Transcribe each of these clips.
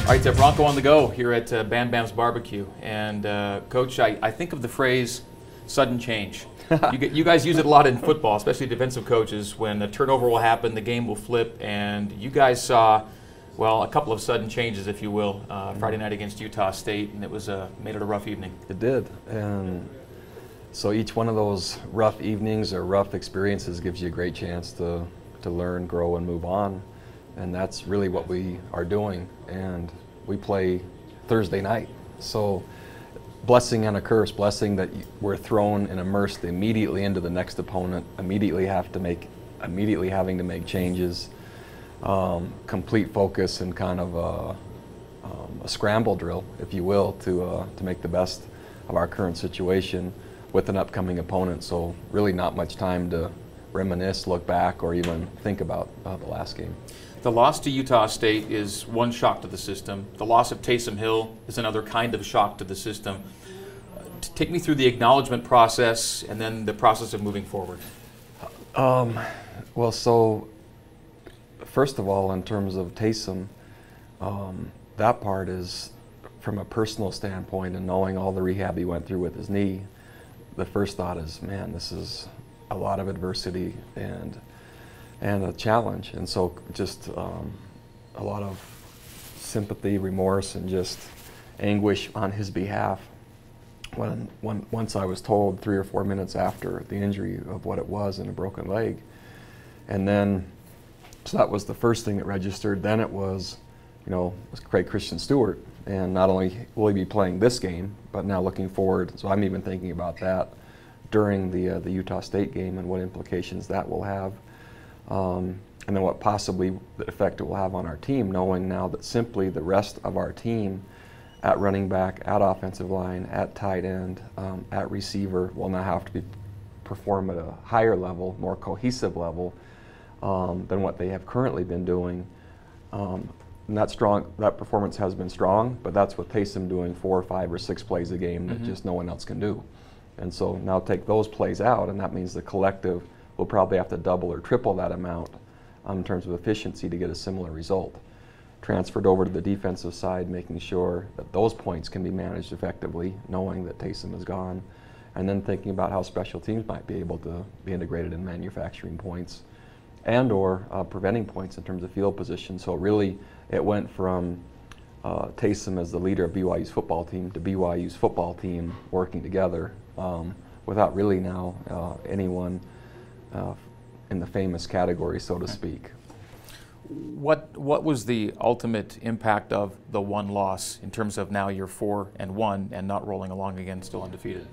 All right, Bronco on the go here at Bam Bam's Barbecue. And Coach, I think of the phrase sudden change. You guys use it a lot in football, especially defensive coaches, when a turnover will happen, the game will flip, and you guys saw, well, a couple of sudden changes, if you will, Friday night against Utah State, and it was made it a rough evening. It did, and so each one of those rough evenings or rough experiences gives you a great chance to learn, grow, and move on. And that's really what we are doing. And we play Thursday night. So blessing and a curse, blessing that we're thrown and immersed immediately into the next opponent, immediately having to make changes, complete focus and kind of a scramble drill, if you will, to make the best of our current situation with an upcoming opponent. So really not much time to reminisce, look back, or even think about the last game. The loss to Utah State is one shock to the system. The loss of Taysom Hill is another kind of shock to the system. Take me through the acknowledgement process and then the process of moving forward. Well, so first of all, in terms of Taysom, that part is from a personal standpoint, and knowing all the rehab he went through with his knee, the first thought is, man, this is a lot of adversity and a challenge, and so just a lot of sympathy, remorse, and just anguish on his behalf. Once I was told 3 or 4 minutes after the injury of what it was in a broken leg, and then so that was the first thing that registered. Then it was, was Craig Christian Stewart, and not only will he be playing this game, but now looking forward. So I'm even thinking about that during the Utah State game and what implications that will have. And then what possibly the effect it will have on our team, knowing now that simply the rest of our team at running back, at offensive line, at tight end, at receiver will now have to perform at a higher level, more cohesive level than what they have currently been doing. And that performance has been strong, but that's with Taysom doing 4 or 5 or 6 plays a game that just no one else can do. And so now take those plays out, and that means the collective will probably have to double or triple that amount in terms of efficiency to get a similar result. Transferred over to the defensive side, making sure that those points can be managed effectively, knowing that Taysom is gone, and then thinking about how special teams might be able to be integrated in manufacturing points and or preventing points in terms of field position. So really it went from Taysom as the leader of BYU's football team to BYU's football team working together without really now anyone in the famous category, so to speak. What was the ultimate impact of the one loss in terms of now you're 4-1 and not rolling along again, still undefeated?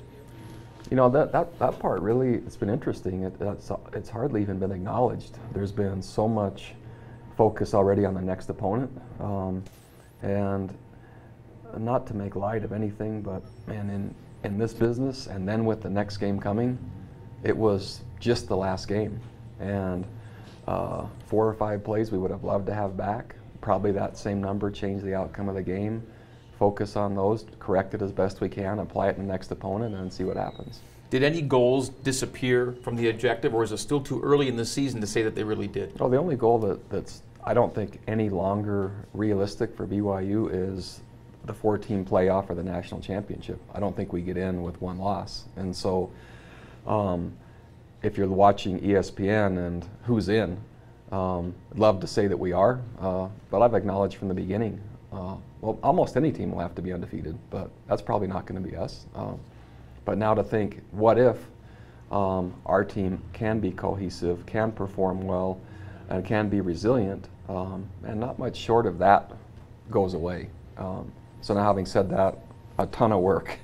That part really, it's been interesting. It's hardly even been acknowledged. There's been so much focus already on the next opponent, and not to make light of anything, but man, in this business, and then with the next game coming, it was just the last game, and 4 or 5 plays we would have loved to have back. Probably that same number changed the outcome of the game. Focus on those, correct it as best we can, apply it in the next opponent, and see what happens. Did any goals disappear from the objective, or is it still too early in the season to say that they really did? Well, the only goal that's I don't think any longer realistic for BYU is the 4-team playoff or the national championship. I don't think we get in with 1 loss, and so if you're watching ESPN and who's in, I'd love to say that we are, but I've acknowledged from the beginning, well, almost any team will have to be undefeated, but that's probably not going to be us. But now to think, what if our team can be cohesive, can perform well, and can be resilient, and not much short of that goes away. So now, having said that, a ton of work.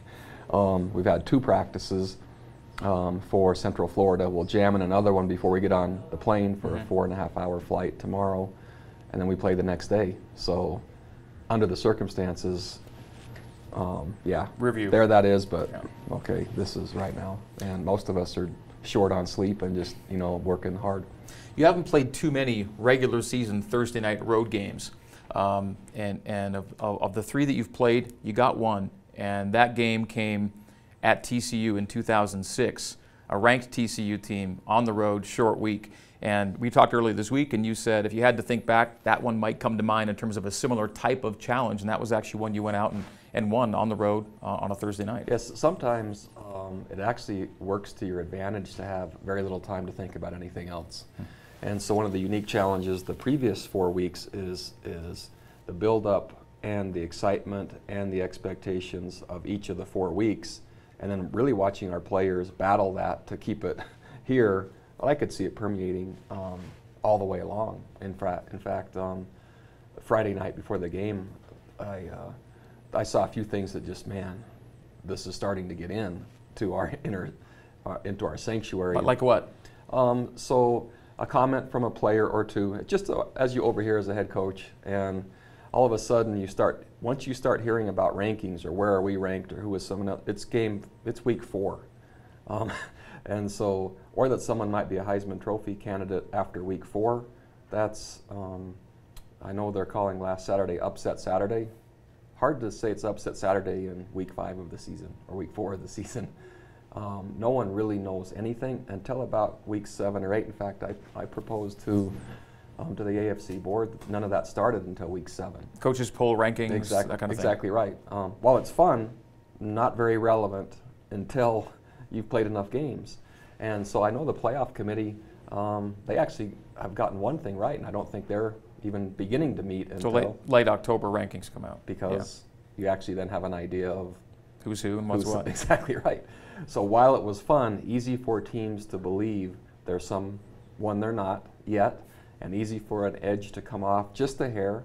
We've had 2 practices for Central Florida. We'll jam in another one before we get on the plane for a 4.5-hour flight tomorrow, and then we play the next day. So under the circumstances, yeah, review. There that is, but okay, this is right now. And most of us are short on sleep and just, working hard. You haven't played too many regular season Thursday night road games. And of the 3 that you've played, you got 1, and that game came at TCU in 2006, a ranked TCU team on the road, short week. And we talked earlier this week, and you said if you had to think back, that one might come to mind in terms of a similar type of challenge, and that was actually one you went out and won on the road on a Thursday night. Yes, sometimes it actually works to your advantage to have very little time to think about anything else. And so one of the unique challenges the previous 4 weeks is the build-up and the excitement and the expectations of each of the 4 weeks, and then really watching our players battle that to keep it here. Well, I could see it permeating all the way along. In fact, Friday night before the game, I saw a few things that just, man, this is starting to get into our into our sanctuary. Like what? So a comment from a player or two, just as you overhear as a head coach, and all of a sudden once you start hearing about rankings or where are we ranked or who is someone else, it's week 4. And so, or that someone might be a Heisman Trophy candidate after week 4, that's, I know they're calling last Saturday Upset Saturday. Hard to say it's Upset Saturday in week 5 of the season or week 4 of the season. No one really knows anything until about week 7 or 8. In fact, I proposed to the AFC board that none of that started until week 7. Coaches poll rankings, exactly, that kind of thing. Exactly right. While it's fun, not very relevant until you've played enough games. And so I know the playoff committee, they actually have gotten one thing right, and I don't think they're even beginning to meet until late October rankings come out. Because you actually then have an idea of who's who and what's what. Exactly right. So while it was fun, easy for teams to believe there's someone they're not yet, and easy for an edge to come off just a hair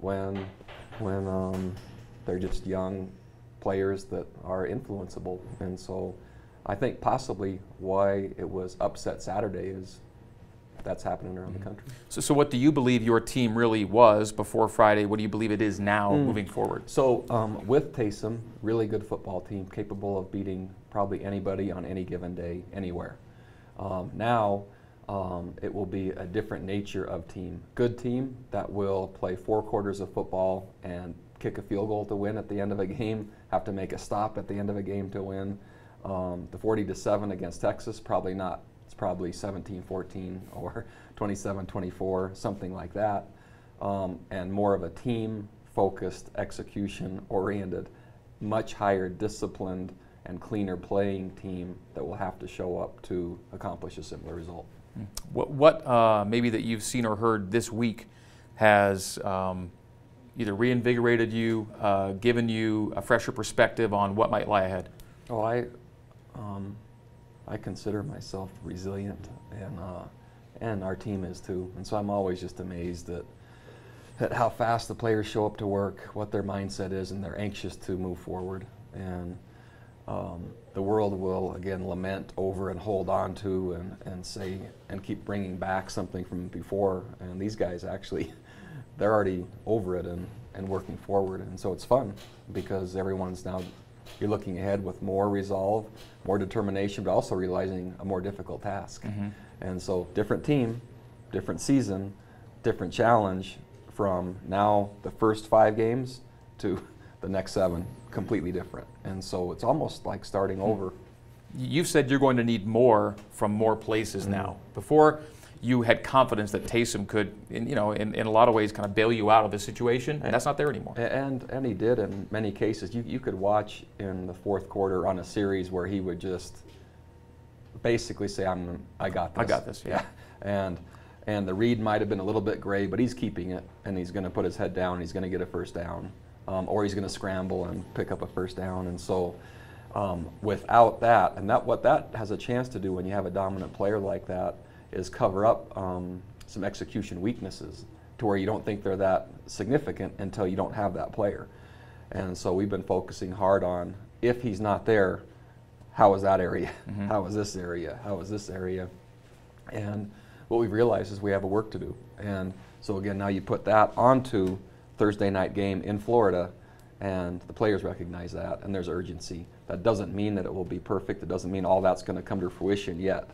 when they're just young players that are influenceable. And so I think possibly why it was Upset Saturday is that's happening around the country. So what do you believe your team really was before Friday? What do you believe it is now moving forward? So with Taysom, really good football team, capable of beating probably anybody on any given day, anywhere. Now it will be a different nature of team. Good team that will play 4 quarters of football and kick a field goal to win at the end of a game, have to make a stop at the end of a game to win. The 40-7 against Texas, probably not. It's probably 17-14 or 27-24, something like that. And more of a team-focused, execution-oriented, much higher disciplined and cleaner playing team that will have to show up to accomplish a similar result. What maybe that you've seen or heard this week has either reinvigorated you, given you a fresher perspective on what might lie ahead? Oh, I consider myself resilient, and our team is too. And so I'm always just amazed at how fast the players show up to work, what their mindset is, and they're anxious to move forward. And the world will again lament over and hold on to and say and keep bringing back something from before. And these guys actually, they're already over it and working forward. And so it's fun because everyone's now. You're looking ahead with more resolve, more determination, but also realizing a more difficult task. And so different team, different season, different challenge from now the first 5 games to the next 7, completely different. And so it's almost like starting over. You've said you're going to need more from more places now. Before, you had confidence that Taysom could, in a lot of ways, kind of bail you out of the situation, and that's not there anymore. And he did in many cases. You could watch in the 4th quarter on a series where he would just basically say, I got this. I got this, yeah. And the read might have been a little bit gray, but he's keeping it, and he's going to put his head down, and he's going to get a first down, or he's going to scramble and pick up a first down. And so without that, and what that has a chance to do when you have a dominant player like that, is cover up some execution weaknesses to where you don't think they're that significant until you don't have that player. And so we've been focusing hard on, if he's not there, how is that area? How is this area? How is this area? And what we've realized is we have a work to do. And so again, now you put that onto Thursday night game in Florida, and the players recognize that, and there's urgency. That doesn't mean that it will be perfect. It doesn't mean all that's going to come to fruition yet.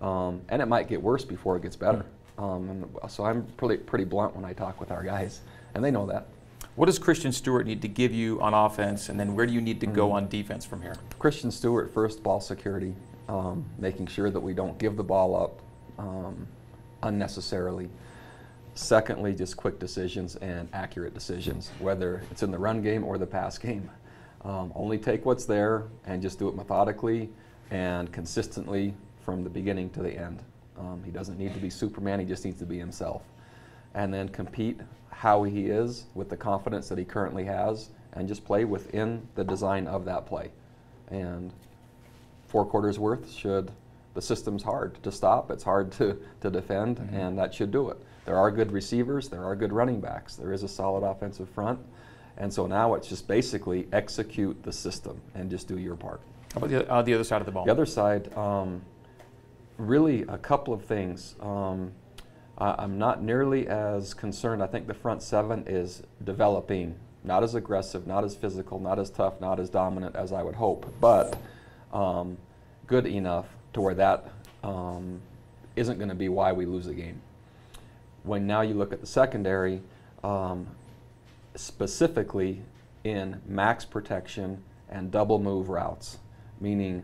And it might get worse before it gets better. And so I'm pretty blunt when I talk with our guys, and they know that. What does Christian Stewart need to give you on offense, and then where do you need to go on defense from here? Christian Stewart, first, ball security, making sure that we don't give the ball up. unnecessarily. Secondly, just quick decisions and accurate decisions, whether it's in the run game or the pass game. Only take what's there and just do it methodically and consistently from the beginning to the end. He doesn't need to be Superman, he just needs to be himself. And then compete how he is with the confidence that he currently has and just play within the design of that play. And 4 quarters worth the system's hard to stop, it's hard to defend, and that should do it. There are good receivers, there are good running backs, there is a solid offensive front, and so now it's just basically execute the system and just do your part. How about the other side of the ball? The other side, really a couple of things. I'm not nearly as concerned. I think the front 7 is developing, not as aggressive, not as physical, not as tough, not as dominant as I would hope, but good enough to where that isn't going to be why we lose a game. When now you look at the secondary, specifically in max protection and double move routes, meaning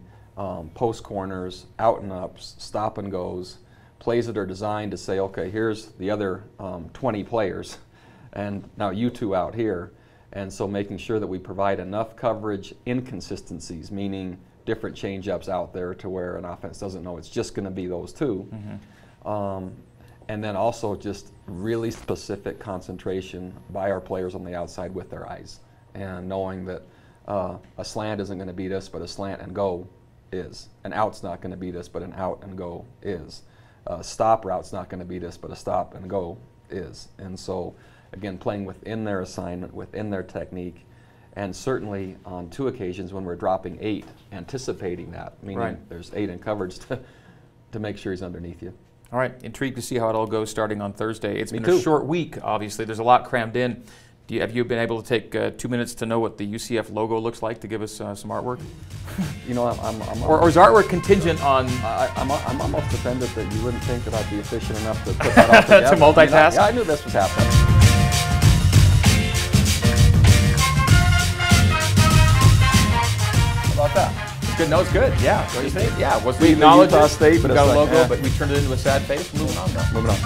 post corners, out and ups, stop and goes, plays that are designed to say, okay, here's the other 20 players, and now you 2 out here. And so making sure that we provide enough coverage inconsistencies, meaning different change-ups out there to where an offense doesn't know it's just going to be those 2. And then also just really specific concentration by our players on the outside with their eyes, and knowing that a slant isn't going to beat us, but a slant and go is. An out's not going to beat us, but an out and go is. A stop route's not going to beat us, but a stop and go is. And so, again, playing within their assignment, within their technique, and certainly on 2 occasions when we're dropping 8, anticipating that, meaning there's 8 in coverage to make sure he's underneath you. All right, intrigued to see how it all goes starting on Thursday. It's been a short week, obviously. There's a lot crammed in. Have you been able to take 2 minutes to know what the UCF logo looks like to give us some artwork? You know, or is artwork contingent on? I'm almost offended that you wouldn't think that I'd be efficient enough to put that all together. To multitask? Yeah, I knew this was happening. How about that? It's good. No, it's good. Yeah. Don't you think? Yeah. We acknowledge Utah State, but we got it's a like, logo, but we turned it into a sad face. Moving on. Moving on.